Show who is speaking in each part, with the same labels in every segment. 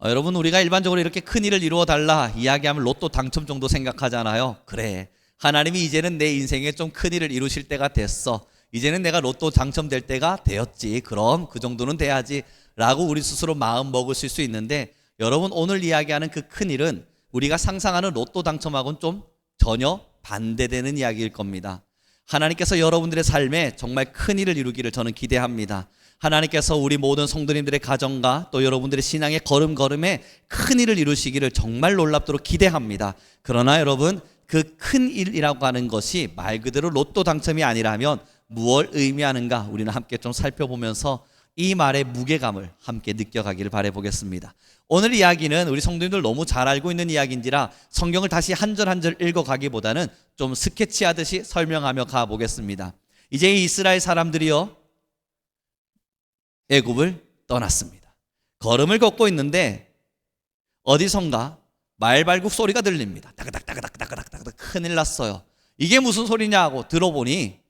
Speaker 1: 여러분, 우리가 일반적으로 이렇게 큰일을 이루어달라 이야기하면 로또 당첨 정도 생각하잖아요. 그래, 하나님이 이제는 내 인생에 좀 큰일을 이루실 때가 됐어, 이제는 내가 로또 당첨될 때가 되었지, 그럼 그 정도는 돼야지 라고 우리 스스로 마음 먹을 수 있는데, 여러분, 오늘 이야기하는 그 큰일은 우리가 상상하는 로또 당첨하고는 좀 전혀 반대되는 이야기일 겁니다. 하나님께서 여러분들의 삶에 정말 큰일을 이루기를 저는 기대합니다. 하나님께서 우리 모든 성도님들의 가정과 또 여러분들의 신앙의 걸음걸음에 큰일을 이루시기를 정말 놀랍도록 기대합니다. 그러나 여러분, 그 큰일이라고 하는 것이 말 그대로 로또 당첨이 아니라면 무엇을 의미하는가, 우리는 함께 좀 살펴보면서 이 말의 무게감을 함께 느껴가기를 바라보겠습니다. 오늘 이야기는 우리 성도님들 너무 잘 알고 있는 이야기인지라 성경을 다시 한 절 한 절 읽어가기보다는 좀 스케치하듯이 설명하며 가보겠습니다. 이제 이스라엘 사람들이요, 애굽을 떠났습니다. 걸음을 걷고 있는데 어디선가 말발굽 소리가 들립니다. 따그닥따그닥따그닥따그닥. 큰일 났어요. 이게 무슨 소리냐고 들어보니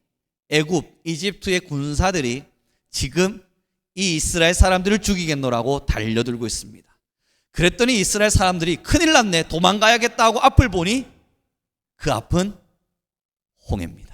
Speaker 1: 애굽, 이집트의 군사들이 지금 이 이스라엘 사람들을 죽이겠노라고 달려들고 있습니다. 그랬더니 이스라엘 사람들이 큰일 났네, 도망가야겠다 하고 앞을 보니 그 앞은 홍해입니다.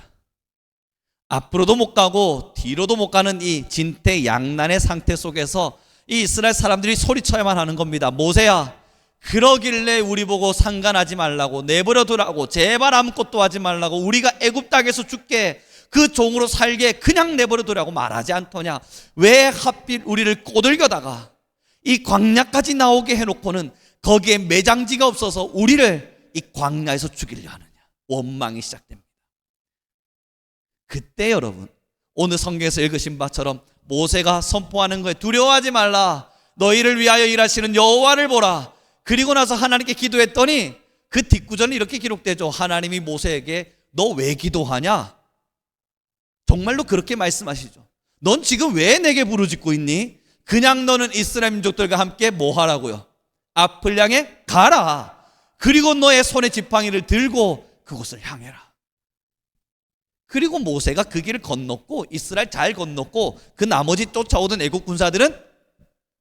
Speaker 1: 앞으로도 못 가고 뒤로도 못 가는 이 진퇴양난의 상태 속에서 이 이스라엘 사람들이 소리쳐야만 하는 겁니다. 모세야, 그러길래 우리 보고 상관하지 말라고, 내버려 두라고, 제발 아무것도 하지 말라고, 우리가 애굽 땅에서 죽게, 그 종으로 살게 그냥 내버려 두라고 말하지 않더냐? 왜 하필 우리를 꼬들겨다가 이 광야까지 나오게 해놓고는 거기에 매장지가 없어서 우리를 이 광야에서 죽이려 하느냐? 원망이 시작됩니다. 그때 여러분, 오늘 성경에서 읽으신 바처럼 모세가 선포하는 거에 두려워하지 말라, 너희를 위하여 일하시는 여호와를 보라. 그리고 나서 하나님께 기도했더니 그 뒷구절은 이렇게 기록되죠. 하나님이 모세에게 너 왜 기도하냐? 정말로 그렇게 말씀하시죠. 넌 지금 왜 내게 부르짖고 있니? 그냥 너는 이스라엘 민족들과 함께 뭐 하라고요? 앞을 향해 가라. 그리고 너의 손에 지팡이를 들고 그곳을 향해라. 그리고 모세가 그 길을 건넜고 이스라엘 잘 건넜고 그 나머지 쫓아오던 애국 군사들은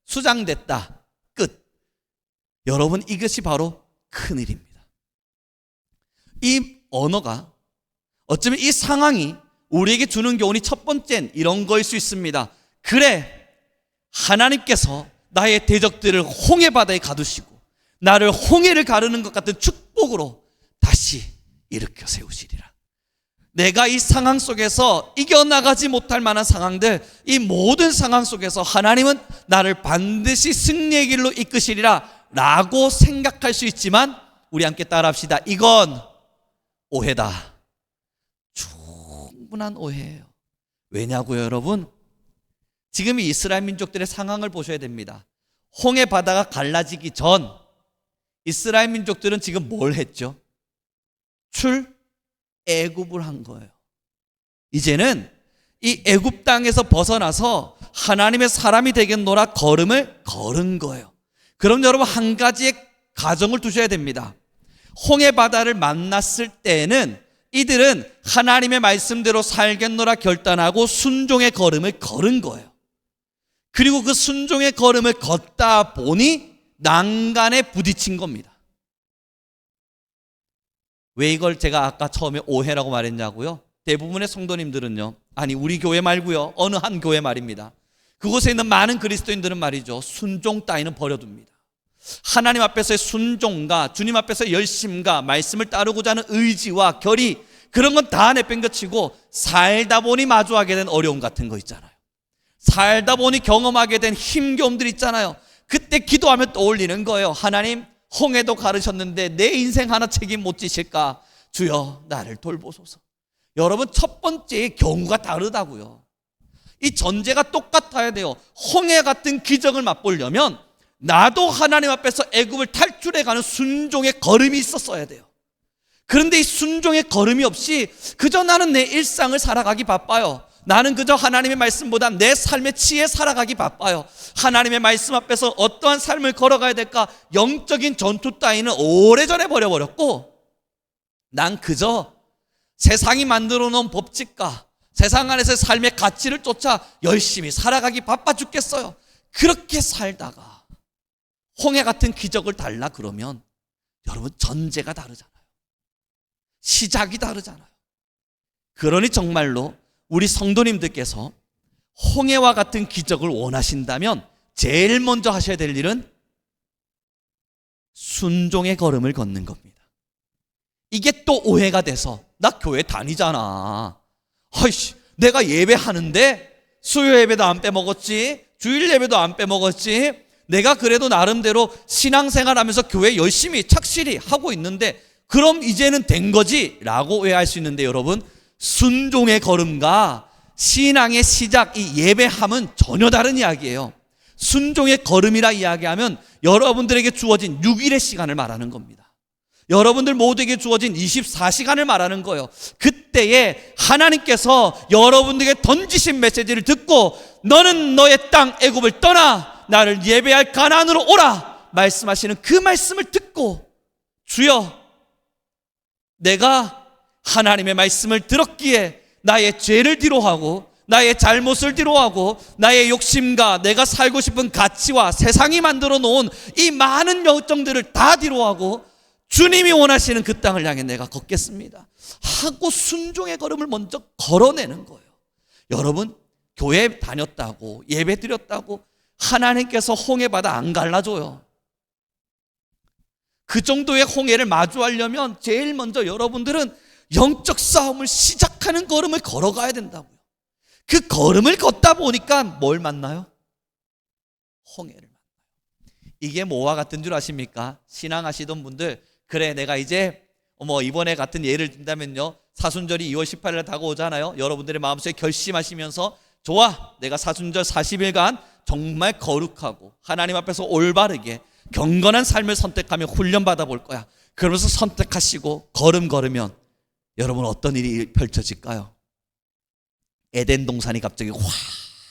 Speaker 1: 수장됐다. 끝. 여러분, 이것이 바로 큰일입니다. 이 언어가, 어쩌면 이 상황이 우리에게 주는 교훈이 첫 번째는 이런 거일 수 있습니다. 그래, 하나님께서 나의 대적들을 홍해 바다에 가두시고 나를 홍해를 가르는 것 같은 축복으로 다시 일으켜 세우시리라. 내가 이 상황 속에서 이겨나가지 못할 만한 상황들, 이 모든 상황 속에서 하나님은 나를 반드시 승리의 길로 이끄시리라 라고 생각할 수 있지만, 우리 함께 따라합시다. 이건 오해다. 충분한 오해예요. 왜냐고요, 여러분? 지금 이 이스라엘 민족들의 상황을 보셔야 됩니다. 홍해 바다가 갈라지기 전 이스라엘 민족들은 지금 뭘 했죠? 애굽을 한 거예요. 이제는 이 애굽 땅에서 벗어나서 하나님의 사람이 되겠노라 걸음을 걸은 거예요. 그럼 여러분, 한 가지의 가정을 두셔야 됩니다. 홍해 바다를 만났을 때는 이들은 하나님의 말씀대로 살겠노라 결단하고 순종의 걸음을 걸은 거예요. 그리고 그 순종의 걸음을 걷다 보니 난간에 부딪힌 겁니다. 왜 이걸 제가 아까 처음에 오해라고 말했냐고요? 대부분의 성도님들은요, 아니 우리 교회 말고요, 어느 한 교회 말입니다. 그곳에 있는 많은 그리스도인들은 말이죠, 순종 따위는 버려둡니다. 하나님 앞에서의 순종과 주님 앞에서의 열심과 말씀을 따르고자 하는 의지와 결의, 그런 건 다 내팽겨치고 살다 보니 마주하게 된 어려움 같은 거 있잖아요. 살다 보니 경험하게 된 힘겨움들 있잖아요. 그때 기도하면 떠올리는 거예요. 하나님, 홍해도 가르셨는데 내 인생 하나 책임 못 지실까? 주여, 나를 돌보소서. 여러분, 첫 번째의 경우가 다르다고요. 이 전제가 똑같아야 돼요. 홍해 같은 기적을 맛보려면 나도 하나님 앞에서 애굽을 탈출해가는 순종의 걸음이 있었어야 돼요. 그런데 이 순종의 걸음이 없이 그저 나는 내 일상을 살아가기 바빠요. 나는 그저 하나님의 말씀보다 내 삶의 치에 살아가기 바빠요. 하나님의 말씀 앞에서 어떠한 삶을 걸어가야 될까? 영적인 전투 따위는 오래전에 버려버렸고, 난 그저 세상이 만들어 놓은 법칙과 세상 안에서의 삶의 가치를 쫓아 열심히 살아가기 바빠 죽겠어요. 그렇게 살다가 홍해 같은 기적을 달라 그러면 여러분 전제가 다르잖아요. 시작이 다르잖아요. 그러니 정말로 우리 성도님들께서 홍해와 같은 기적을 원하신다면 제일 먼저 하셔야 될 일은 순종의 걸음을 걷는 겁니다. 이게 또 오해가 돼서 나 교회 다니잖아. 아이씨, 내가 예배하는데 수요 예배도 안 빼먹었지, 주일 예배도 안 빼먹었지, 내가 그래도 나름대로 신앙생활하면서 교회 열심히 착실히 하고 있는데 그럼 이제는 된 거지 라고 오해할 수 있는데, 여러분 순종의 걸음과 신앙의 시작, 이 예배함은 전혀 다른 이야기예요. 순종의 걸음이라 이야기하면 여러분들에게 주어진 6일의 시간을 말하는 겁니다. 여러분들 모두에게 주어진 24시간을 말하는 거예요. 그때에 하나님께서 여러분들에게 던지신 메시지를 듣고 너는 너의 땅 애굽을 떠나 나를 예배할 가나안으로 오라 말씀하시는 그 말씀을 듣고, 주여 내가 하나님의 말씀을 들었기에 나의 죄를 뒤로하고 나의 잘못을 뒤로하고 나의 욕심과 내가 살고 싶은 가치와 세상이 만들어 놓은 이 많은 열정들을 다 뒤로하고 주님이 원하시는 그 땅을 향해 내가 걷겠습니다 하고 순종의 걸음을 먼저 걸어내는 거예요. 여러분 교회 다녔다고 예배 드렸다고 하나님께서 홍해바다 안 갈라줘요. 그 정도의 홍해를 마주하려면 제일 먼저 여러분들은 영적 싸움을 시작하는 걸음을 걸어가야 된다고요. 그 걸음을 걷다 보니까 뭘 만나요? 홍해를 만나요. 이게 뭐와 같은 줄 아십니까? 신앙하시던 분들, 그래 내가 이제 이번에 같은 예를 든다면요, 사순절이 2월 18일에 다가오잖아요. 여러분들의 마음속에 결심하시면서 좋아, 내가 사순절 40일간 정말 거룩하고 하나님 앞에서 올바르게 경건한 삶을 선택하며 훈련받아 볼 거야. 그러면서 선택하시고 걸음 걸으면 여러분 어떤 일이 펼쳐질까요? 에덴 동산이 갑자기 확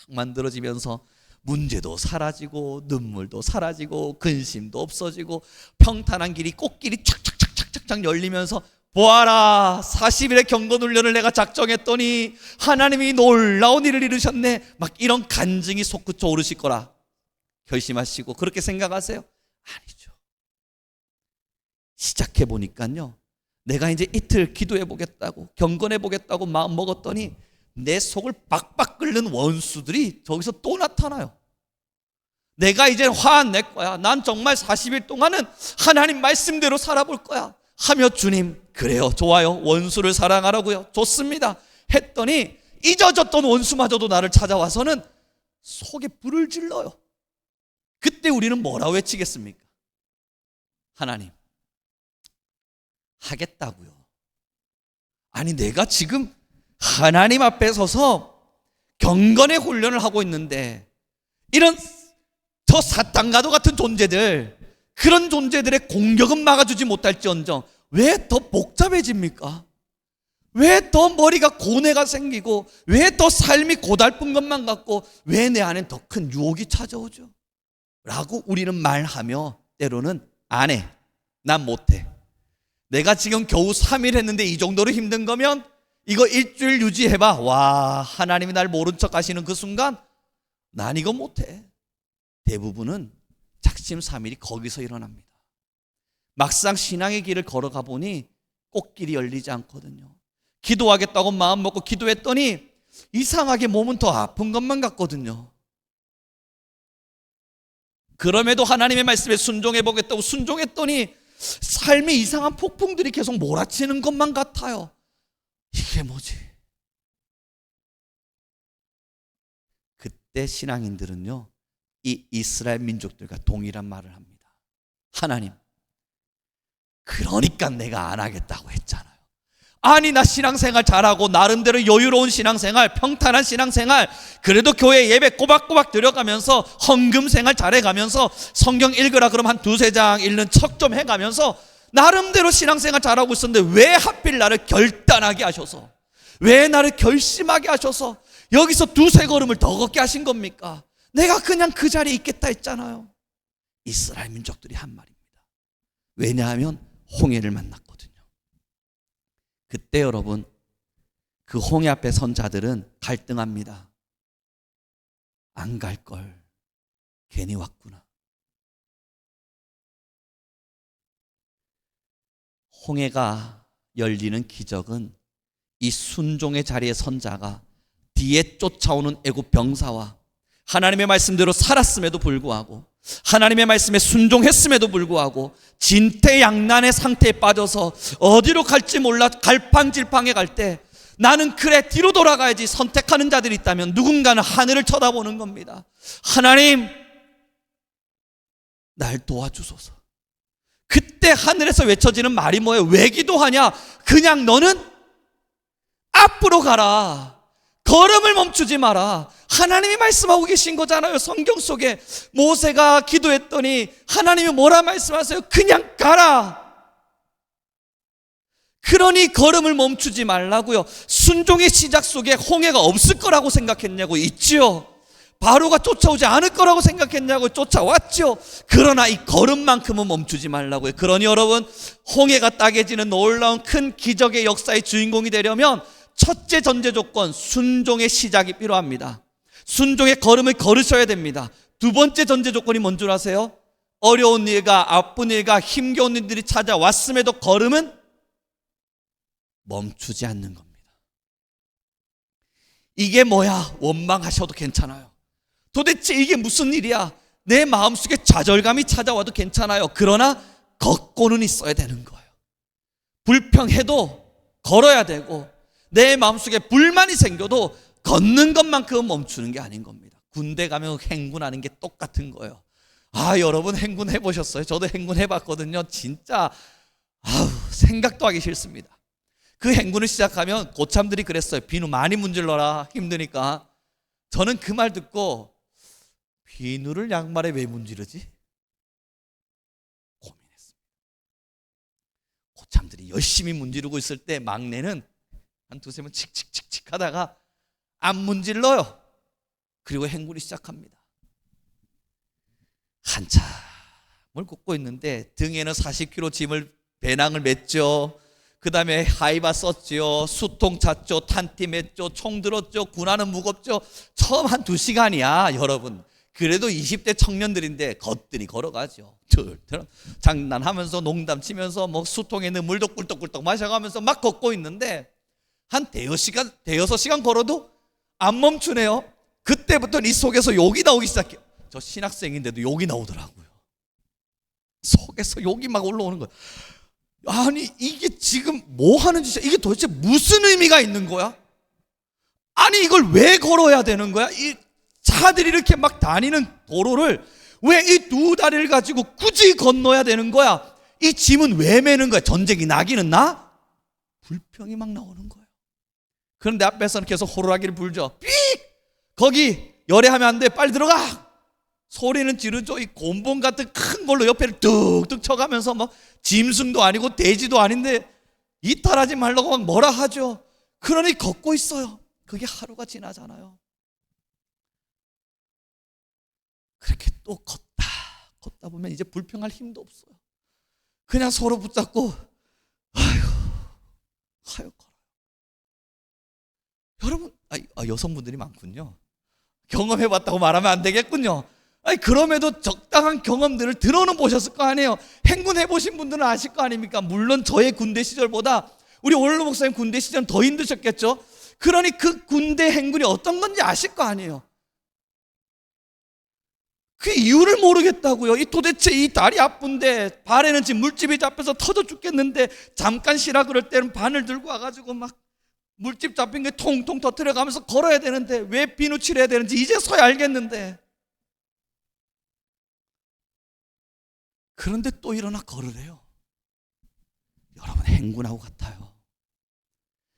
Speaker 1: 만들어지면서 문제도 사라지고 눈물도 사라지고 근심도 없어지고 평탄한 길이, 꽃길이 착착착착착 열리면서 보아라, 40일의 경건 훈련을 내가 작정했더니 하나님이 놀라운 일을 이루셨네, 막 이런 간증이 솟구쳐 오르실 거라 결심하시고 그렇게 생각하세요? 아니죠. 시작해 보니까요, 내가 이제 이틀 기도해 보겠다고 경건해 보겠다고 마음 먹었더니 내 속을 박박 끓는 원수들이 저기서 또 나타나요. 내가 이제 화낼 거야. 난 정말 40일 동안은 하나님 말씀대로 살아볼 거야 하며, 주님 그래요, 좋아요, 원수를 사랑하라고요, 좋습니다 했더니 잊어졌던 원수마저도 나를 찾아와서는 속에 불을 질러요. 그때 우리는 뭐라 외치겠습니까? 하나님 하겠다고요. 아니 내가 지금 하나님 앞에 서서 경건의 훈련을 하고 있는데 이런 저 사탄과도 같은 존재들, 그런 존재들의 공격은 막아주지 못할지언정 왜 더 복잡해집니까? 왜 더 머리가 고뇌가 생기고 왜 더 삶이 고달픈 것만 같고 왜 내 안엔 더 큰 유혹이 찾아오죠? 라고 우리는 말하며 때로는 안 해, 난 못해, 내가 지금 겨우 3일 했는데 이 정도로 힘든 거면 이거 일주일 유지해봐, 와 하나님이 날 모른 척 하시는 그 순간 난 이거 못해. 대부분은 작심삼일이 거기서 일어납니다. 막상 신앙의 길을 걸어가 보니 꽃길이 열리지 않거든요. 기도하겠다고 마음 먹고 기도했더니 이상하게 몸은 더 아픈 것만 같거든요. 그럼에도 하나님의 말씀에 순종해 보겠다고 순종했더니 삶의 이상한 폭풍들이 계속 몰아치는 것만 같아요. 이게 뭐지? 그때 신앙인들은요, 이 이스라엘 민족들과 동일한 말을 합니다. 하나님, 그러니까 내가 안 하겠다고 했잖아요. 아니 나 신앙생활 잘하고 나름대로 여유로운 신앙생활, 평탄한 신앙생활, 그래도 교회 예배 꼬박꼬박 들어가면서 헌금생활 잘해가면서 성경 읽으라 그러면 한 두세 장 읽는 척 좀 해가면서 나름대로 신앙생활 잘하고 있었는데 왜 하필 나를 결단하게 하셔서, 왜 나를 결심하게 하셔서 여기서 두세 걸음을 더 걷게 하신 겁니까? 내가 그냥 그 자리에 있겠다 했잖아요. 이스라엘 민족들이 한 말입니다. 왜냐하면 홍해를 만났거든요. 그때 여러분 그 홍해 앞에 선 자들은 갈등합니다. 안 갈 걸, 괜히 왔구나. 홍해가 열리는 기적은 이 순종의 자리에 선 자가 뒤에 쫓아오는 애국 병사와 하나님의 말씀대로 살았음에도 불구하고, 하나님의 말씀에 순종했음에도 불구하고 진퇴양난의 상태에 빠져서 어디로 갈지 몰라 갈팡질팡해 갈 때 나는 그래 뒤로 돌아가야지 선택하는 자들이 있다면 누군가는 하늘을 쳐다보는 겁니다. 하나님, 날 도와주소서. 그때 하늘에서 외쳐지는 말이 뭐예요? 왜 기도하냐? 그냥 너는 앞으로 가라. 걸음을 멈추지 마라. 하나님이 말씀하고 계신 거잖아요. 성경 속에 모세가 기도했더니 하나님이 뭐라 말씀하세요? 그냥 가라. 그러니 걸음을 멈추지 말라고요. 순종의 시작 속에 홍해가 없을 거라고 생각했냐고? 있지요. 바로가 쫓아오지 않을 거라고 생각했냐고? 쫓아왔죠. 그러나 이 걸음만큼은 멈추지 말라고요. 그러니 여러분, 홍해가 따개지는 놀라운 큰 기적의 역사의 주인공이 되려면 첫째 전제 조건, 순종의 시작이 필요합니다. 순종의 걸음을 걸으셔야 됩니다. 두 번째 전제 조건이 뭔 줄 아세요? 어려운 일과 아픈 일과 힘겨운 일들이 찾아왔음에도 걸음은 멈추지 않는 겁니다. 이게 뭐야? 원망하셔도 괜찮아요. 도대체 이게 무슨 일이야? 내 마음속에 좌절감이 찾아와도 괜찮아요. 그러나 걷고는 있어야 되는 거예요. 불평해도 걸어야 되고, 내 마음속에 불만이 생겨도 걷는 것만큼은 멈추는 게 아닌 겁니다. 군대 가면 행군하는 게 똑같은 거예요. 여러분 행군 해보셨어요? 저도 행군 해봤거든요. 진짜 생각도 하기 싫습니다. 그 행군을 시작하면 고참들이 그랬어요. 비누 많이 문질러라, 힘드니까. 저는 그 말 듣고 비누를 양말에 왜 문지르지? 고민했습니다. 고참들이 열심히 문지르고 있을 때 막내는 한 두세 번 칙칙칙칙 하다가 안 문질러요. 그리고 행군이 시작합니다. 한참을 걷고 있는데 등에는 40kg 짐을 배낭을 맸죠. 그 다음에 하이바 썼죠. 수통 찼죠. 탄티 맸죠. 총 들었죠. 군화는 무겁죠. 처음 한 2시간이야 여러분. 그래도 20대 청년들인데 걷더니 걸어가죠. 장난하면서 농담치면서 뭐 수통에 있는 물도 꿀떡꿀떡 마셔가면서 막 걷고 있는데 한 대여섯 시간 걸어도 안 멈추네요. 그때부터 이 속에서 욕이 나오기 시작해요. 저 신학생인데도 욕이 나오더라고요. 속에서 욕이 막 올라오는 거예요. 아니 이게 지금 뭐 하는 짓이야? 이게 도대체 무슨 의미가 있는 거야? 아니 이걸 왜 걸어야 되는 거야? 이 차들이 이렇게 막 다니는 도로를 왜 이 두 다리를 가지고 굳이 건너야 되는 거야? 이 짐은 왜 매는 거야? 전쟁이 나기는 나? 불평이 막 나오는 거예요. 그런데 앞에서는 계속 호루라기를 불죠. 삑! 거기 열애하면 안 돼. 빨리 들어가! 소리는 지르죠. 이 곤봉 같은 큰 걸로 옆에를 뚝뚝 쳐가면서 뭐 짐승도 아니고 돼지도 아닌데 이탈하지 말라고 막 뭐라 하죠. 그러니 걷고 있어요. 그게 하루가 지나잖아요. 그렇게 또 걷다 보면 이제 불평할 힘도 없어요. 그냥 서로 붙잡고 하여 걸어요. 여러분, 여성분들이 많군요. 경험해봤다고 말하면 안 되겠군요. 그럼에도 적당한 경험들을 들어는 보셨을 거 아니에요. 행군해보신 분들은 아실 거 아닙니까? 물론 저의 군대 시절보다 우리 오일로 목사님 군대 시절은 더 힘드셨겠죠. 그러니 그 군대 행군이 어떤 건지 아실 거 아니에요. 그 이유를 모르겠다고요. 도대체 이 다리 아픈데 발에는 지금 물집이 잡혀서 터져 죽겠는데 잠깐 쉬라 그럴 때는 바늘 들고 와가지고 막 물집 잡힌 게 통통 터뜨려 가면서 걸어야 되는데 왜 비누 칠해야 되는지 이제서야 알겠는데, 그런데 또 일어나 걸으래요. 여러분, 행군하고 같아요.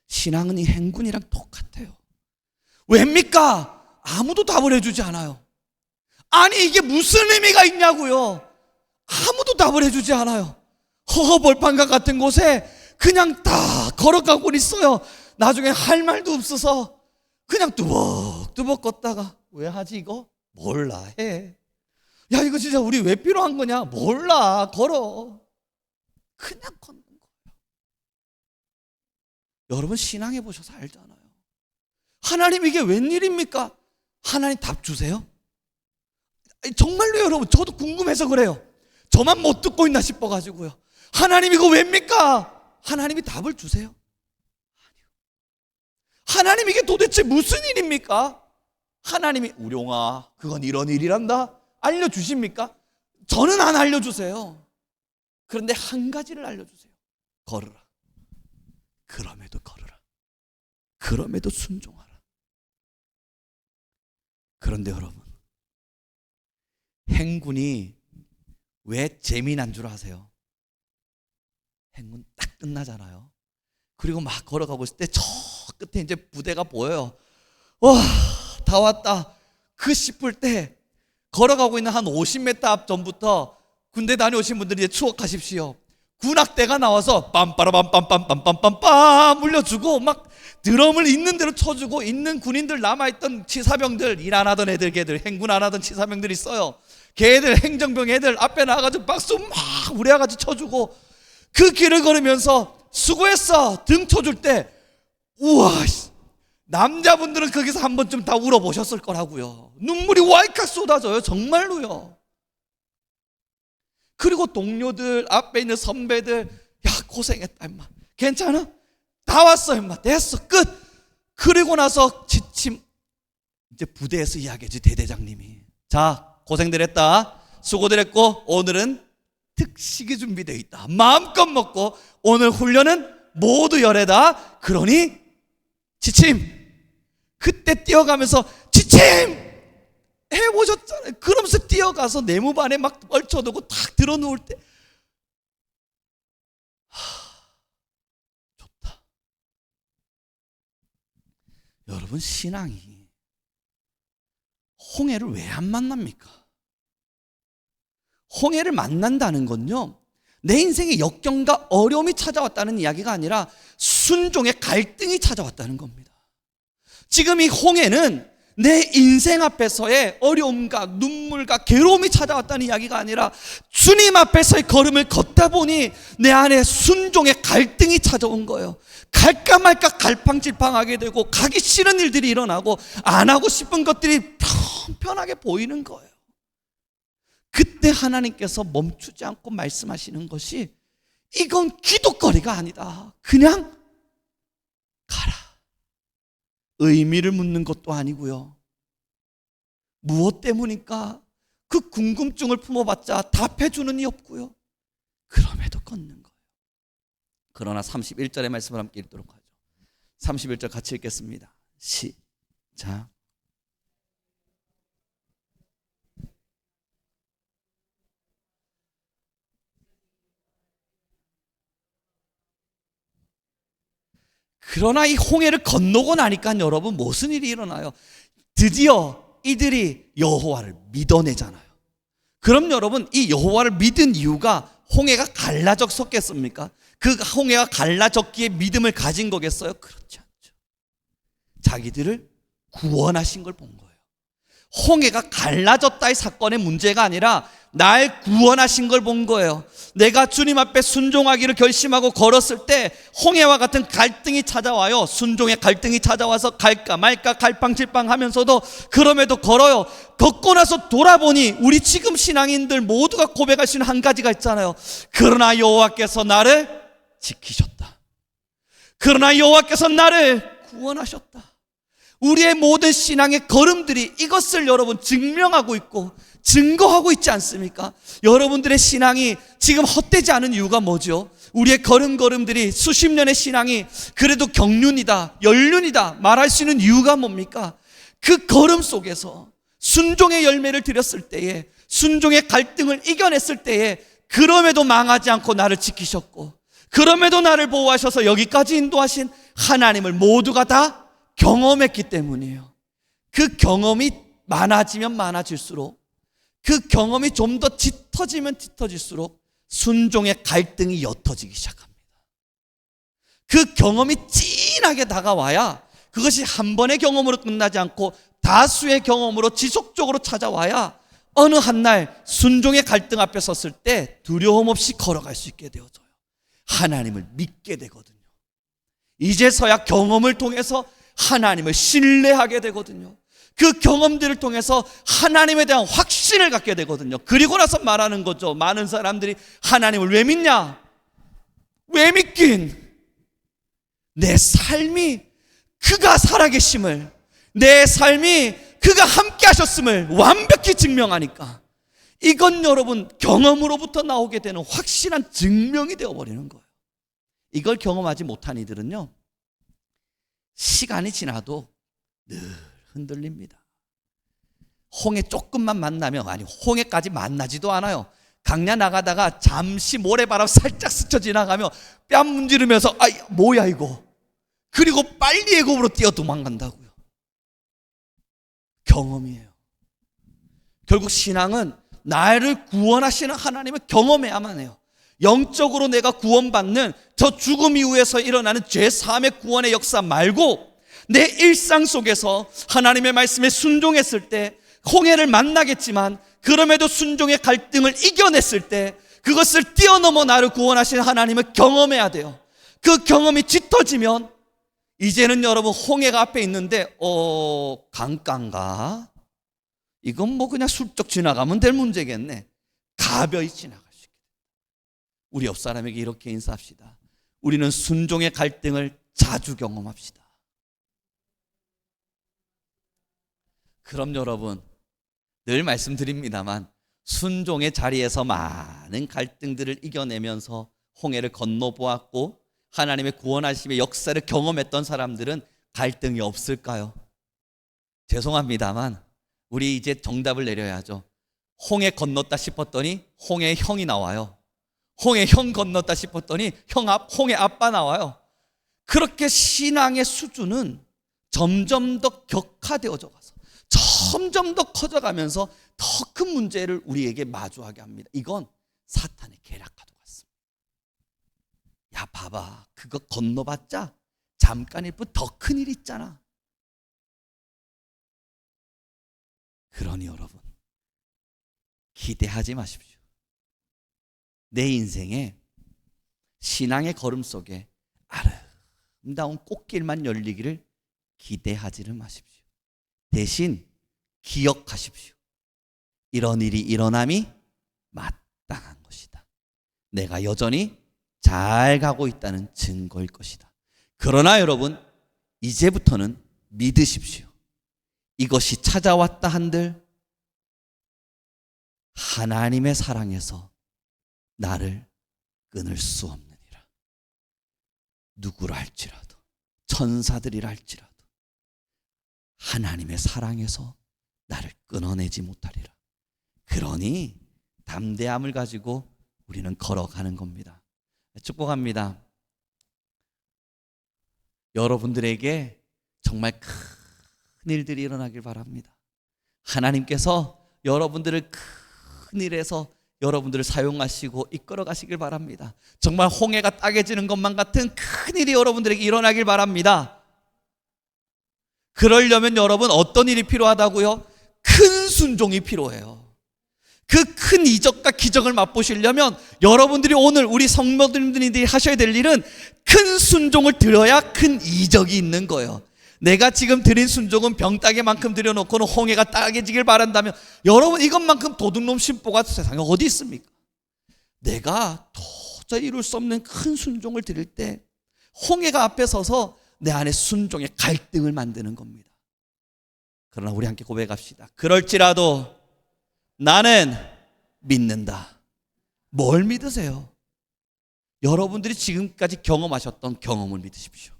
Speaker 1: 신앙은 이 행군이랑 똑같아요. 왜입니까? 아무도 답을 해주지 않아요. 아니 이게 무슨 의미가 있냐고요. 아무도 답을 해주지 않아요. 허허벌판과 같은 곳에 그냥 다 걸어가고 있어요. 나중에 할 말도 없어서 그냥 뚜벅뚜벅 걷다가 왜 하지 이거? 몰라 해. 야 이거 진짜 우리 왜 필요한 거냐? 몰라 걸어. 그냥 걷는 거예요. 여러분 신앙해 보셔서 알잖아요. 하나님 이게 웬일입니까? 하나님 답 주세요. 정말로 여러분 저도 궁금해서 그래요. 저만 못 듣고 있나 싶어가지고요. 하나님 이거 왜입니까? 하나님이 답을 주세요? 하나님 이게 도대체 무슨 일입니까? 하나님이 우룡아 그건 이런 일이란다 알려주십니까? 저는 안 알려주세요. 그런데 한 가지를 알려주세요. 걸으라. 그럼에도 걸으라. 그럼에도 순종하라. 그런데 여러분, 행군이 왜 재미난 줄 아세요? 행군 딱 끝나잖아요. 그리고 막 걸어가고 있을 때 저 끝에 이제 부대가 보여요. 와, 다 왔다. 그 싶을 때 걸어가고 있는 한 50m 앞 전부터 군대 다녀오신 분들이 이제 추억하십시오. 군악대가 나와서 빰빠라빰빰빰빰빰빰빰 물려주고 막 드럼을 있는 대로 쳐주고, 있는 군인들 남아있던 치사병들, 일 안 하던 애들, 걔들 행군 안 하던 치사병들이 있어요. 걔들 행정병 애들 앞에 나가가지고 박수 막 우려가지고 쳐주고, 그 길을 걸으면서 수고했어 등 쳐줄 때 우와, 남자분들은 거기서 한 번쯤 다 울어보셨을 거라고요. 눈물이 왈칵 쏟아져요, 정말로요. 그리고 동료들, 앞에 있는 선배들, 야 고생했다 임마, 괜찮아? 다 왔어 임마, 됐어, 끝. 그리고 나서 지침 이제 부대에서 이야기하지, 대대장님이 자 고생들 했다, 수고들 했고 오늘은 특식이 준비되어 있다, 마음껏 먹고 오늘 훈련은 모두 열애다. 그러니 지침. 그때 뛰어가면서 지침 해보셨잖아요. 그러면서 뛰어가서 내무반에 막 얽혀두고 탁 들어누울 때 좋다. 여러분, 신앙이 홍해를 왜 안 만납니까? 홍해를 만난다는 건요, 내 인생에 역경과 어려움이 찾아왔다는 이야기가 아니라 순종의 갈등이 찾아왔다는 겁니다. 지금 이 홍해는 내 인생 앞에서의 어려움과 눈물과 괴로움이 찾아왔다는 이야기가 아니라 주님 앞에서의 걸음을 걷다 보니 내 안에 순종의 갈등이 찾아온 거예요. 갈까 말까 갈팡질팡하게 되고, 가기 싫은 일들이 일어나고 안 하고 싶은 것들이 편하게 보이는 거예요. 그때 하나님께서 멈추지 않고 말씀하시는 것이, 이건 기도거리가 아니다, 그냥 가라. 의미를 묻는 것도 아니고요. 무엇 때문일까? 그 궁금증을 품어봤자 답해주는 이 없고요. 그럼에도 걷는 거예요. 그러나 31절의 말씀을 함께 읽도록 하죠. 31절 같이 읽겠습니다. 시작. 그러나 이 홍해를 건너고 나니까 여러분 무슨 일이 일어나요? 드디어 이들이 여호와를 믿어내잖아요. 그럼 여러분, 이 여호와를 믿은 이유가 홍해가 갈라졌었겠습니까? 그 홍해가 갈라졌기에 믿음을 가진 거겠어요? 그렇지 않죠. 자기들을 구원하신 걸 본 거예요. 홍해가 갈라졌다의 사건의 문제가 아니라 날 구원하신 걸 본 거예요. 내가 주님 앞에 순종하기를 결심하고 걸었을 때 홍해와 같은 갈등이 찾아와요. 순종의 갈등이 찾아와서 갈까 말까 갈팡질팡 하면서도 그럼에도 걸어요. 걷고 나서 돌아보니 우리 지금 신앙인들 모두가 고백할 수 있는 한 가지가 있잖아요. 그러나 여호와께서 나를 지키셨다. 그러나 여호와께서 나를 구원하셨다. 우리의 모든 신앙의 걸음들이 이것을 여러분 증명하고 있고 증거하고 있지 않습니까? 여러분들의 신앙이 지금 헛되지 않은 이유가 뭐죠? 우리의 걸음들이 수십 년의 신앙이 그래도 경륜이다, 연륜이다 말할 수 있는 이유가 뭡니까? 그 걸음 속에서 순종의 열매를 드렸을 때에, 순종의 갈등을 이겨냈을 때에 그럼에도 망하지 않고 나를 지키셨고, 그럼에도 나를 보호하셔서 여기까지 인도하신 하나님을 모두가 다 경험했기 때문이에요. 그 경험이 많아지면 많아질수록, 그 경험이 좀 더 짙어지면 짙어질수록 순종의 갈등이 옅어지기 시작합니다. 그 경험이 진하게 다가와야, 그것이 한 번의 경험으로 끝나지 않고 다수의 경험으로 지속적으로 찾아와야 어느 한날 순종의 갈등 앞에 섰을 때 두려움 없이 걸어갈 수 있게 되어져요. 하나님을 믿게 되거든요. 이제서야 경험을 통해서 하나님을 신뢰하게 되거든요. 그 경험들을 통해서 하나님에 대한 확신을 갖게 되거든요. 그리고 나서 말하는 거죠. 많은 사람들이 하나님을 왜 믿냐? 왜 믿긴? 내 삶이 그가 살아계심을, 내 삶이 그가 함께 하셨음을 완벽히 증명하니까 이건 여러분 경험으로부터 나오게 되는 확실한 증명이 되어버리는 거예요. 이걸 경험하지 못한 이들은요, 시간이 지나도 늘 흔들립니다. 홍해 조금만 만나면, 아니 홍해까지 만나지도 않아요. 강야 나가다가 잠시 모래바람 살짝 스쳐 지나가며 뺨 문지르면서 뭐야 이거, 그리고 빨리 애굽으로 뛰어 도망간다고요. 경험이에요. 결국 신앙은 나를 구원하시는 하나님을 경험해야만 해요. 영적으로 내가 구원받는 저 죽음 이후에서 일어나는 죄사함의 구원의 역사 말고 내 일상 속에서 하나님의 말씀에 순종했을 때 홍해를 만나겠지만, 그럼에도 순종의 갈등을 이겨냈을 때 그것을 뛰어넘어 나를 구원하시는 하나님을 경험해야 돼요. 그 경험이 짙어지면 이제는 여러분 홍해가 앞에 있는데 강가인가? 이건 뭐 그냥 슬쩍 지나가면 될 문제겠네. 가벼이 지나갈 수 있게. 우리 옆 사람에게 이렇게 인사합시다. 우리는 순종의 갈등을 자주 경험합시다. 그럼 여러분, 늘 말씀드립니다만 순종의 자리에서 많은 갈등들을 이겨내면서 홍해를 건너보았고 하나님의 구원하심의 역사를 경험했던 사람들은 갈등이 없을까요? 죄송합니다만 우리 이제 정답을 내려야죠. 홍해 건넜다 싶었더니 홍해 형이 나와요. 홍해 형 건넜다 싶었더니 홍해 아빠 나와요. 그렇게 신앙의 수준은 점점 더 격화되어져 가서 점점 더 커져가면서 더 큰 문제를 우리에게 마주하게 합니다. 이건 사탄의 계략과도 같습니다. 야 봐봐, 그거 건너봤자 잠깐일 뿐 더 큰 일 있잖아. 그러니 여러분, 기대하지 마십시오. 내 인생에 신앙의 걸음 속에 아름다운 꽃길만 열리기를 기대하지는 마십시오. 대신 기억하십시오. 이런 일이 일어남이 마땅한 것이다. 내가 여전히 잘 가고 있다는 증거일 것이다. 그러나 여러분, 이제부터는 믿으십시오. 이것이 찾아왔다 한들 하나님의 사랑에서 나를 끊을 수 없느니라. 누구라 할지라도, 천사들이라 할지라도 하나님의 사랑에서 나를 끊어내지 못하리라. 그러니 담대함을 가지고 우리는 걸어가는 겁니다. 축복합니다. 여러분들에게 정말 큰 일들이 일어나길 바랍니다. 하나님께서 여러분들을 큰 일에서 여러분들을 사용하시고 이끌어 가시길 바랍니다. 정말 홍해가 따개지는 것만 같은 큰 일이 여러분들에게 일어나길 바랍니다. 그러려면 여러분 어떤 일이 필요하다고요? 큰 순종이 필요해요. 그 큰 이적과 기적을 맛보시려면 여러분들이 오늘 우리 성도님들이 하셔야 될 일은 큰 순종을 드려야 큰 이적이 있는 거예요. 내가 지금 드린 순종은 병따개만큼 드려놓고는 홍해가 따개지길 바란다면 여러분 이것만큼 도둑놈 심보가 세상에 어디 있습니까? 내가 도저히 이룰 수 없는 큰 순종을 드릴 때 홍해가 앞에 서서 내 안에 순종의 갈등을 만드는 겁니다. 그러나 우리 함께 고백합시다. 그럴지라도 나는 믿는다. 뭘 믿으세요? 여러분들이 지금까지 경험하셨던 경험을 믿으십시오.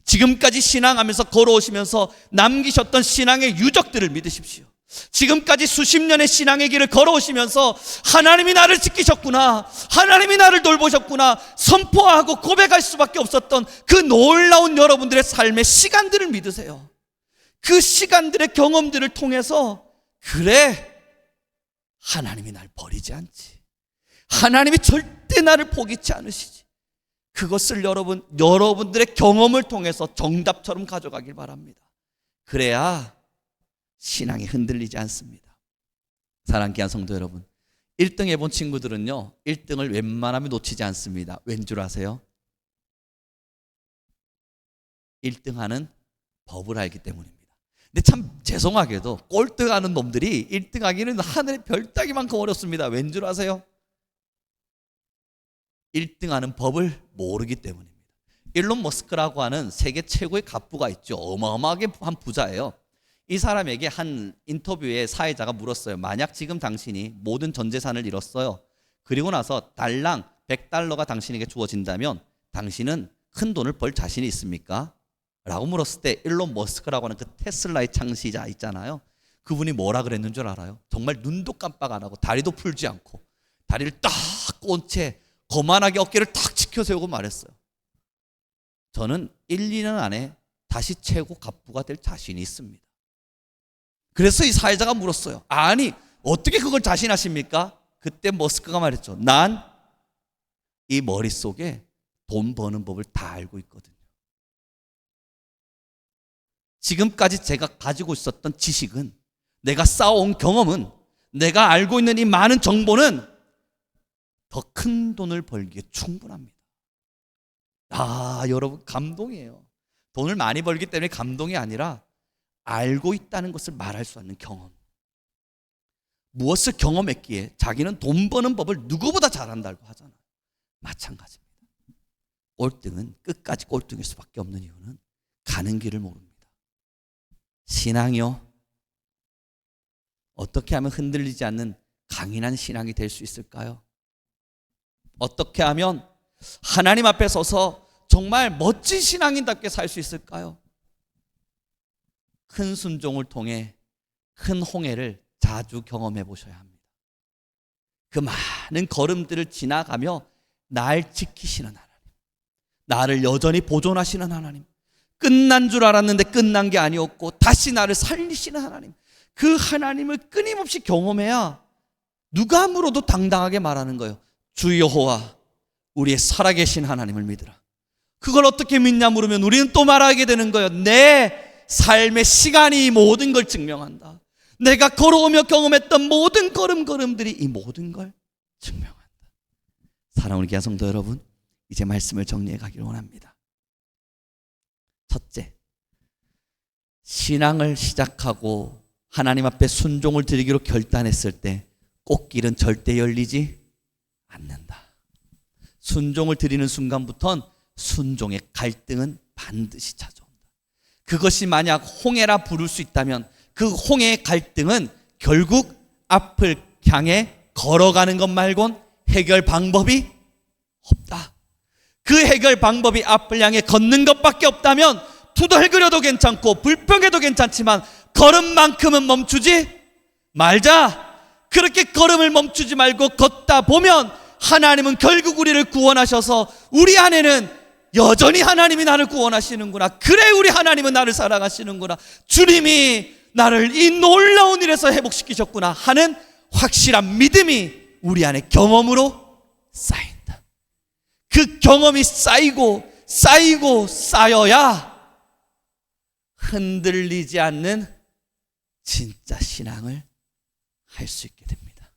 Speaker 1: 지금까지 신앙하면서 걸어오시면서 남기셨던 신앙의 유적들을 믿으십시오. 지금까지 수십 년의 신앙의 길을 걸어오시면서 하나님이 나를 지키셨구나, 하나님이 나를 돌보셨구나 선포하고 고백할 수밖에 없었던 그 놀라운 여러분들의 삶의 시간들을 믿으세요. 그 시간들의 경험들을 통해서 그래, 하나님이 날 버리지 않지, 하나님이 절대 나를 포기치 않으시지. 그것을 여러분들의 경험을 통해서 정답처럼 가져가길 바랍니다. 그래야 신앙이 흔들리지 않습니다. 사랑하는 귀한 성도 여러분, 1등 해본 친구들은요 1등을 웬만하면 놓치지 않습니다. 왠 줄 아세요? 1등하는 법을 알기 때문입니다. 근데 참 죄송하게도 꼴등하는 놈들이 1등하기는 하늘의 별 따기만큼 어렵습니다. 왠 줄 아세요? 1등하는 법을 모르기 때문입니다. 일론 머스크라고 하는 세계 최고의 갑부가 있죠. 어마어마하게 한 부자예요. 이 사람에게 한 인터뷰에 사회자가 물었어요. 만약 지금 당신이 모든 전 재산을 잃었어요. 그리고 나서 달랑 $100가 당신에게 주어진다면 당신은 큰 돈을 벌 자신이 있습니까? 라고 물었을 때 일론 머스크라고 하는 그 테슬라의 창시자 있잖아요. 그분이 뭐라 그랬는 줄 알아요? 정말 눈도 깜빡 안 하고 다리도 풀지 않고 다리를 딱 꼰 채 거만하게 어깨를 탁 치켜세우고 말했어요. 저는 1, 2년 안에 다시 최고 갑부가 될 자신이 있습니다. 그래서 이 사회자가 물었어요. 아니 어떻게 그걸 자신하십니까? 그때 머스크가 말했죠. 난 이 머릿속에 돈 버는 법을 다 알고 있거든요. 지금까지 제가 가지고 있었던 지식은, 내가 쌓아온 경험은, 내가 알고 있는 이 많은 정보는 더 큰 돈을 벌기에 충분합니다. 여러분 감동이에요. 돈을 많이 벌기 때문에 감동이 아니라 알고 있다는 것을 말할 수 없는 경험. 무엇을 경험했기에 자기는 돈 버는 법을 누구보다 잘한다고 하잖아요. 마찬가지입니다. 꼴등은 끝까지 꼴등일 수밖에 없는 이유는 가는 길을 모릅니다. 신앙이요, 어떻게 하면 흔들리지 않는 강인한 신앙이 될 수 있을까요? 어떻게 하면 하나님 앞에 서서 정말 멋진 신앙인답게 살 수 있을까요? 큰 순종을 통해 큰 홍해를 자주 경험해 보셔야 합니다. 그 많은 걸음들을 지나가며 날 지키시는 하나님, 나를 여전히 보존하시는 하나님, 끝난 줄 알았는데 끝난 게 아니었고 다시 나를 살리시는 하나님, 그 하나님을 끊임없이 경험해야 누가 물어도 당당하게 말하는 거예요. 주 여호와 우리의 살아계신 하나님을 믿으라. 그걸 어떻게 믿냐 물으면 우리는 또 말하게 되는 거예요. 내 삶의 시간이 이 모든 걸 증명한다. 내가 걸어오며 경험했던 모든 걸음걸음들이 이 모든 걸 증명한다. 사랑하는 귀한 성도 여러분, 이제 말씀을 정리해 가기를 원합니다. 첫째, 신앙을 시작하고 하나님 앞에 순종을 드리기로 결단했을 때 꽃길은 절대 열리지 않는다. 순종을 드리는 순간부터는 순종의 갈등은 반드시 찾아온다. 그것이 만약 홍해라 부를 수 있다면 그 홍해의 갈등은 결국 앞을 향해 걸어가는 것 말곤 해결 방법이 없다. 그 해결 방법이 앞을 향해 걷는 것밖에 없다면 투덜거려도 괜찮고 불평해도 괜찮지만 걸음만큼은 멈추지 말자. 그렇게 걸음을 멈추지 말고 걷다 보면 하나님은 결국 우리를 구원하셔서 우리 안에는 여전히 하나님이 나를 구원하시는구나, 그래 우리 하나님은 나를 사랑하시는구나, 주님이 나를 이 놀라운 일에서 회복시키셨구나 하는 확실한 믿음이 우리 안에 경험으로 쌓인다. 그 경험이 쌓이고 쌓여야 흔들리지 않는 진짜 신앙을 할 수 있게 됩니다.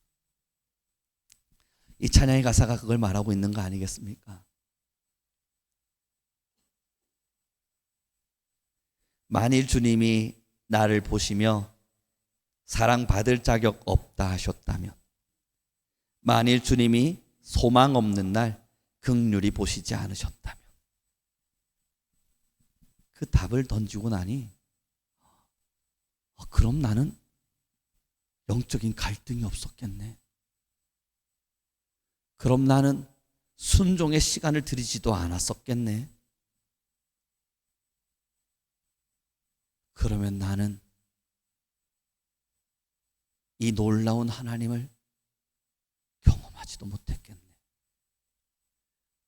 Speaker 1: 이 찬양의 가사가 그걸 말하고 있는 거 아니겠습니까? 만일 주님이 나를 보시며 사랑받을 자격 없다 하셨다면, 만일 주님이 소망 없는 날 긍휼히 보시지 않으셨다면, 그 답을 던지고 나니 그럼 나는 영적인 갈등이 없었겠네. 그럼 나는 순종의 시간을 들이지도 않았었겠네. 그러면 나는 이 놀라운 하나님을 경험하지도 못했겠네.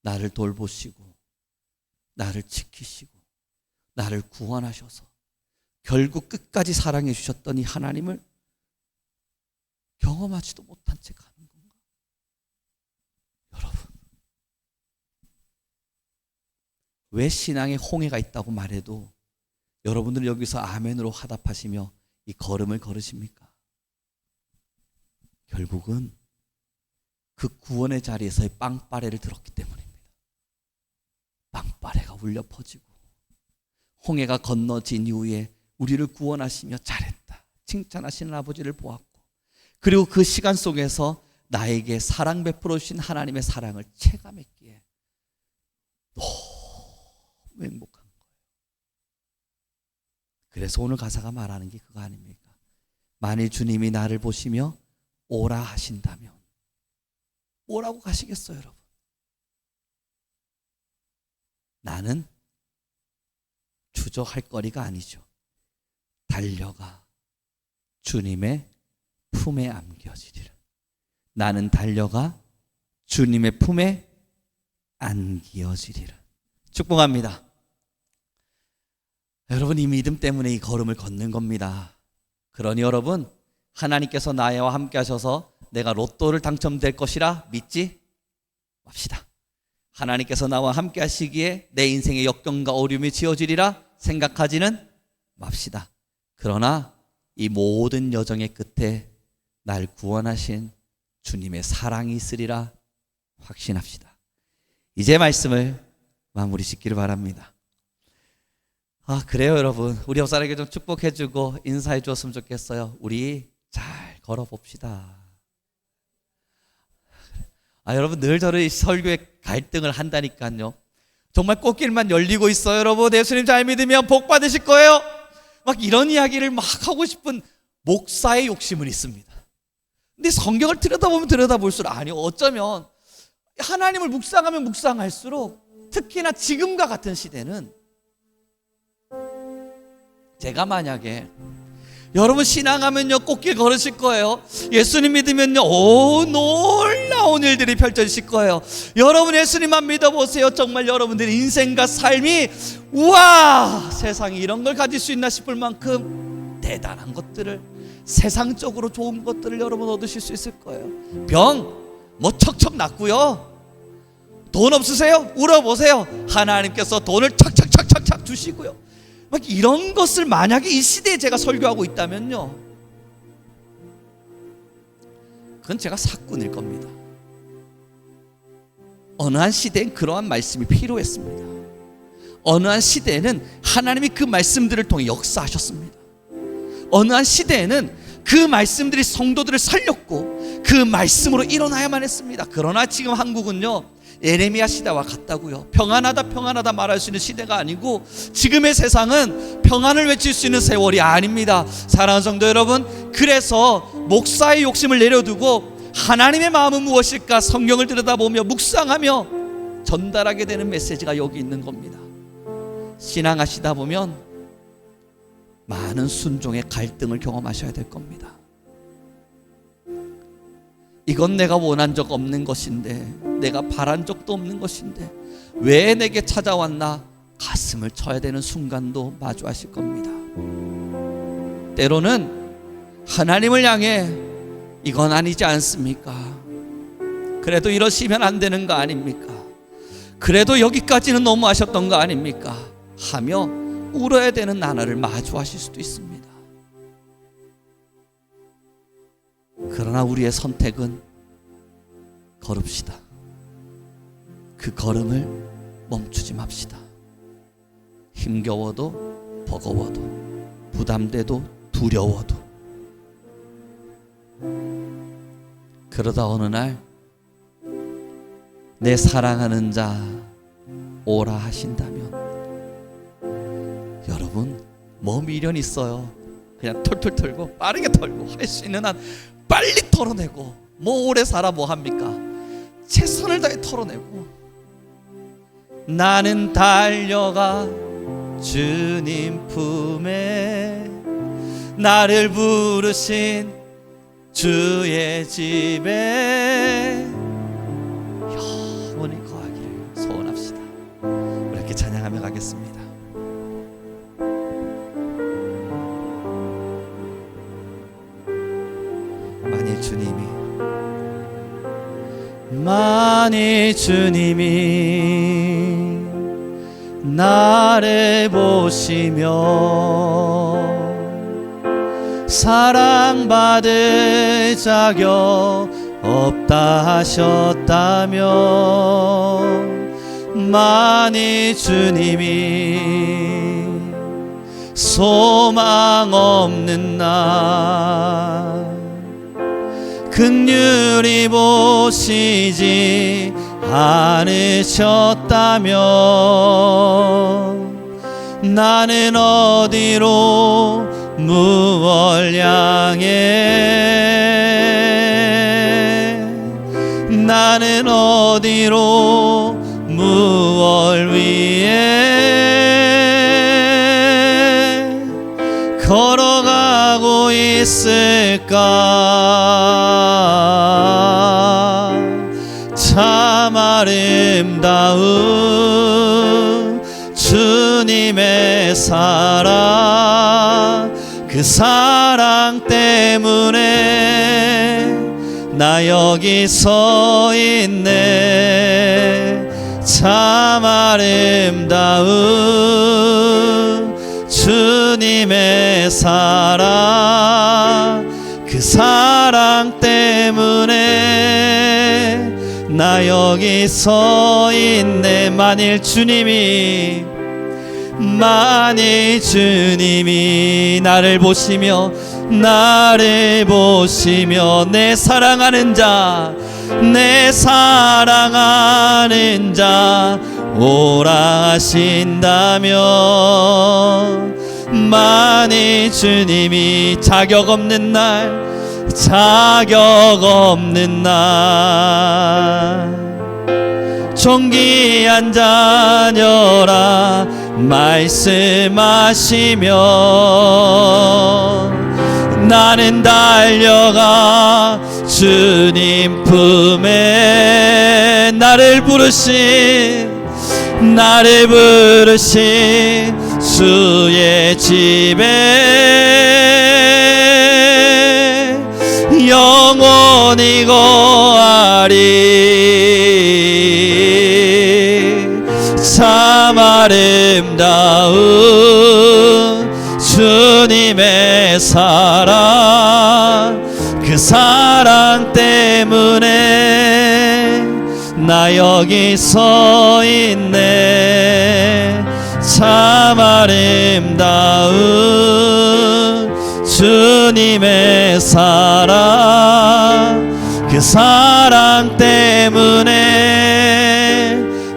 Speaker 1: 나를 돌보시고 나를 지키시고 나를 구원하셔서 결국 끝까지 사랑해 주셨던 이 하나님을 경험하지도 못한 채 가는 건가? 여러분, 왜 신앙에 홍해가 있다고 말해도 여러분들 여기서 아멘으로 화답하시며 이 걸음을 걸으십니까? 결국은 그 구원의 자리에서의 빵빠레를 들었기 때문입니다. 빵빠레가 울려 퍼지고 홍해가 건너진 이후에 우리를 구원하시며 잘했다 칭찬하시는 아버지를 보았고, 그리고 그 시간 속에서 나에게 사랑 베풀어 주신 하나님의 사랑을 체감했기에 행복한 거예요. 그래서 오늘 가사가 말하는 게 그거 아닙니까? 만일 주님이 나를 보시며 오라 하신다면 뭐라고 가시겠어요, 여러분? 나는 주저할 거리가 아니죠. 달려가 주님의 품에 안겨지리라. 나는 달려가 주님의 품에 안기어지리라. 축복합니다. 여러분, 이 믿음 때문에 이 걸음을 걷는 겁니다. 그러니 여러분, 하나님께서 나와 함께 하셔서 내가 로또를 당첨될 것이라 믿지 맙시다. 하나님께서 나와 함께 하시기에 내 인생의 역경과 어려움이 지어지리라 생각하지는 맙시다. 그러나 이 모든 여정의 끝에 날 구원하신 주님의 사랑이 있으리라 확신합시다. 이제 말씀을 마무리 짓기를 바랍니다. 그래요, 여러분. 우리 옆사람에게 좀 축복해주고 인사해 주었으면 좋겠어요. 우리 잘 걸어봅시다. 여러분, 늘 저를 설교에 갈등을 한다니까요. 정말 꽃길만 열리고 있어요. 여러분, 예수님 잘 믿으면 복 받으실 거예요. 막 이런 이야기를 막 하고 싶은 목사의 욕심은 있습니다. 근데 성경을 들여다보면 들여다볼수록 어쩌면 하나님을 묵상하면 묵상할수록 특히나 지금과 같은 시대는 제가 만약에 여러분 신앙하면요 꽃길 걸으실 거예요. 예수님 믿으면요 놀라운 일들이 펼쳐지실 거예요. 여러분 예수님만 믿어보세요. 정말 여러분들의 인생과 삶이 우와 세상에 이런 걸 가질 수 있나 싶을 만큼 대단한 것들을 세상적으로 좋은 것들을 여러분 얻으실 수 있을 거예요. 병 뭐 척척 낫고요. 돈 없으세요? 울어보세요. 하나님께서 돈을 착착착착착 주시고요. 막 이런 것을 만약에 이 시대에 제가 설교하고 있다면요, 그건 제가 사꾼일 겁니다. 어느 한 시대엔 그러한 말씀이 필요했습니다. 어느 한 시대에는 하나님이 그 말씀들을 통해 역사하셨습니다. 어느 한 시대에는 그 말씀들이 성도들을 살렸고 그 말씀으로 일어나야만 했습니다. 그러나 지금 한국은요 예레미야 시대와 같다고요. 평안하다 평안하다 말할 수 있는 시대가 아니고 지금의 세상은 평안을 외칠 수 있는 세월이 아닙니다. 사랑하는 성도 여러분, 그래서 목사의 욕심을 내려두고 하나님의 마음은 무엇일까 성경을 들여다보며 묵상하며 전달하게 되는 메시지가 여기 있는 겁니다. 신앙하시다 보면 많은 순종의 갈등을 경험하셔야 될 겁니다. 이건 내가 원한 적 없는 것인데, 내가 바란 적도 없는 것인데 왜 내게 찾아왔나 가슴을 쳐야 되는 순간도 마주하실 겁니다. 때로는 하나님을 향해 이건 아니지 않습니까? 그래도 이러시면 안 되는 거 아닙니까? 그래도 여기까지는 너무하셨던 거 아닙니까? 하며 울어야 되는 나날을 마주하실 수도 있습니다. 그러나 우리의 선택은 걸읍시다. 그 걸음을 멈추지 맙시다. 힘겨워도 버거워도 부담돼도 두려워도 그러다 어느 날 내 사랑하는 자 오라 하신다면 여러분 뭐 미련 있어요. 그냥 털털 털고 빠르게 털고 할 수 있는 한 빨리 털어내고 뭐 오래 살아 뭐 합니까? 최선을 다해 털어내고 나는 달려가 주님 품에 나를 부르신 주의 집에 영원히 거하기를 소원합시다. 우리 이렇게 찬양하며 가겠습니다. 만일 주님이 나를 보시며 사랑받을 자격 없다 하셨다면 만일 주님이 소망 없는 나 긍휼히 보시지 않으셨다면 나는 어디로 무얼 향해 나는 어디로 무얼 위해 걸어가고 있을까 참 아름다운 주님의 사랑 그 사랑 때문에 나 여기 서 있네 참 아름다운 주님의 사랑 그 사랑 때문에 나 여기 서 있네 만일 주님이 나를 보시며 내 사랑하는 자 내 사랑하는 자 오라 하신다면 만일 주님이 자격 없는 날 존귀한 자녀라 말씀하시며 나는 달려가 주님 품에 나를 부르신 주의 집에 영원히 거하리 참 아름다운 주님의 사랑 그 사랑 때문에 나 여기 서 있네 참 아름다운 주님의 사랑 그 사랑 때문에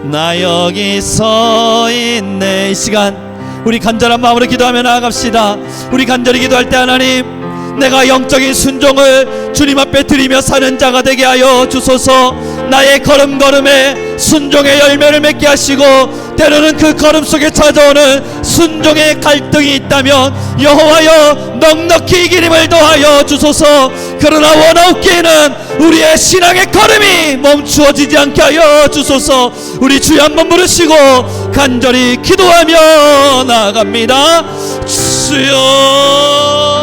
Speaker 1: 나 여기 서 있네 이 시간 우리 간절한 마음으로 기도하며 나아갑시다 우리 간절히 기도할 때 하나님 내가 영적인 순종을 주님 앞에 드리며 사는 자가 되게 하여 주소서 나의 걸음걸음에 순종의 열매를 맺게 하시고 때로는 그 걸음 속에 찾아오는 순종의 갈등이 있다면 여호와여 넉넉히 이길 힘을 더하여 주소서 그러나 원하옵기에는 우리의 신앙의 걸음이 멈추어지지 않게 하여 주소서 우리 주여 한번 부르시고 간절히 기도하며 나아갑니다 주여